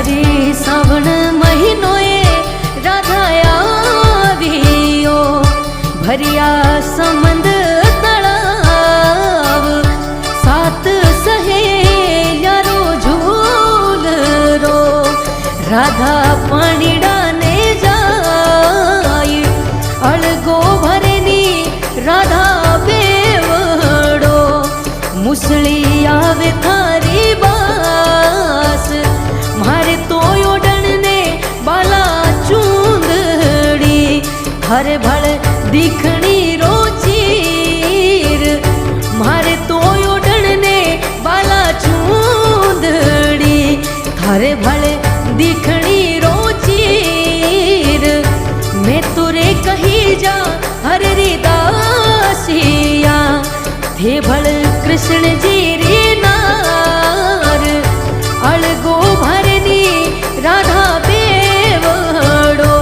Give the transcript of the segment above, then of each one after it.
हरी सावण महीनो राधा आवियो भरिया समंद तलाव सात सहेलिया रो झूल रो राधा पाणीड़ा ने जाय अळगो भरेनी राधा बेवड़ो मुसली आवे थारी बास मारे तो ओडण ने बाला चूंदड़ी हरे भल दिखणी रोचीर मारे तो ओडण ने बाला चूंदड़ी हरे भल दिखणी रोचीर मैं तुरे कही जा हरे री दासिया थे भल कृष्ण जी रे नार अळगो भरनी राधा बेवड़ो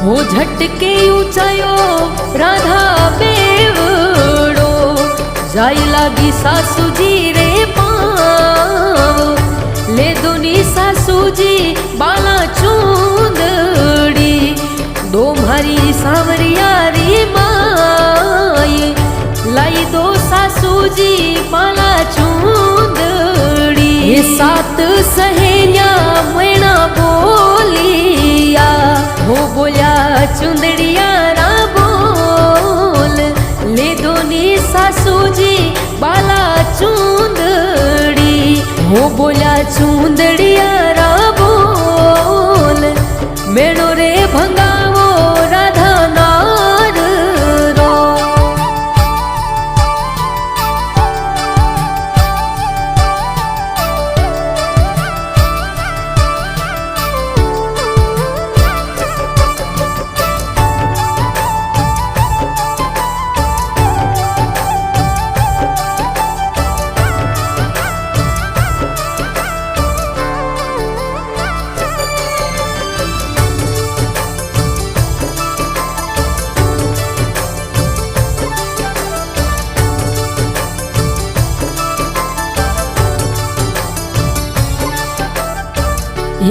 हो झटके ऊंचायो राधा बेवड़ो जाय लागी सासू जी रे पाव ले दोनी सासू जी बाला चूंदड़ी दो मारी सावरिया री माय लाई दो सासू जी बाला चूंदड़ी ये सात सहेलिया मैना बोलिया हो बोल्या चुंदड़िया रा बोल ले दोनी सासू जी बाला चूंदड़ी हो बोल्या चूंदड़िया रा बोल मेणो रे भंगावो राधा नार रो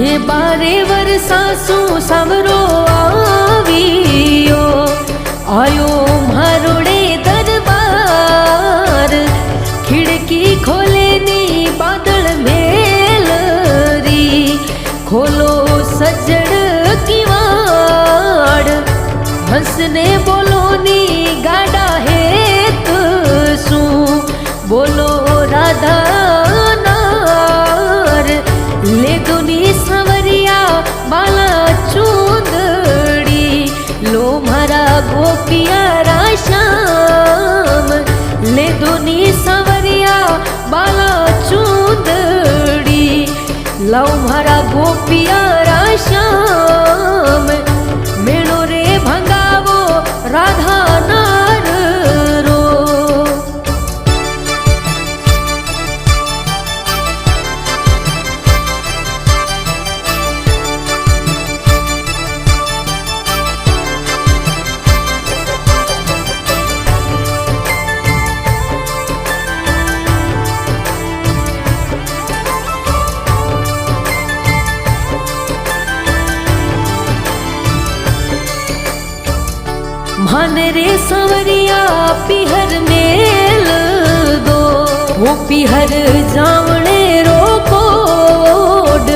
ये बारे वर्षासु सावरो आवियो आयो मारोड़े दरबार खिड़की खोले नी बादल मेलरी खोलो सजड़ की वाड़ हंसने बोलो नी गाड़ा है तू बोलो राधा नार ले दोनी सावरिया बाला चूंदड़ी लो मारा गोपिया रा श्याम ले दोनी सावरिया बाला चूंदड़ी लो मारा गोपिया रा श्याम मेणो रे भंगावो राधा नार रो मान रे सावरिया पिहर मेल दो वो पिहर जावणे रो कोड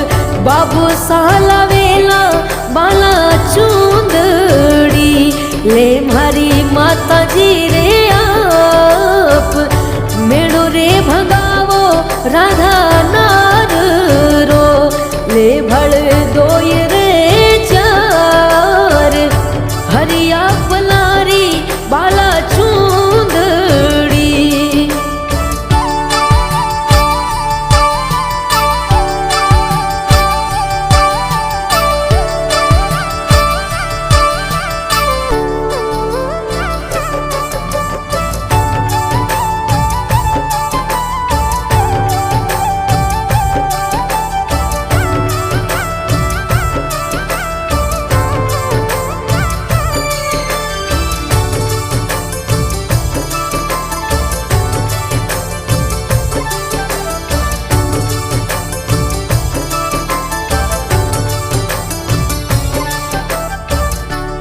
बाबू साला वेला बाला चूंदड़ी ले मारी माता जी रे आप मेणो रे भगावो राधा नार रो ले भड़ दोय रे चार हरिया पलारी बाला चूंदड़ी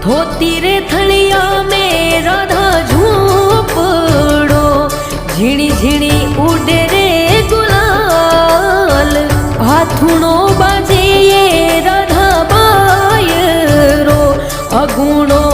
धोती रे थड़िया में राधा झूपड़ो, झीणी झीणी उड़े रे गुलाल, हाथुणो बाजे ये राधा बायरो, अगुणो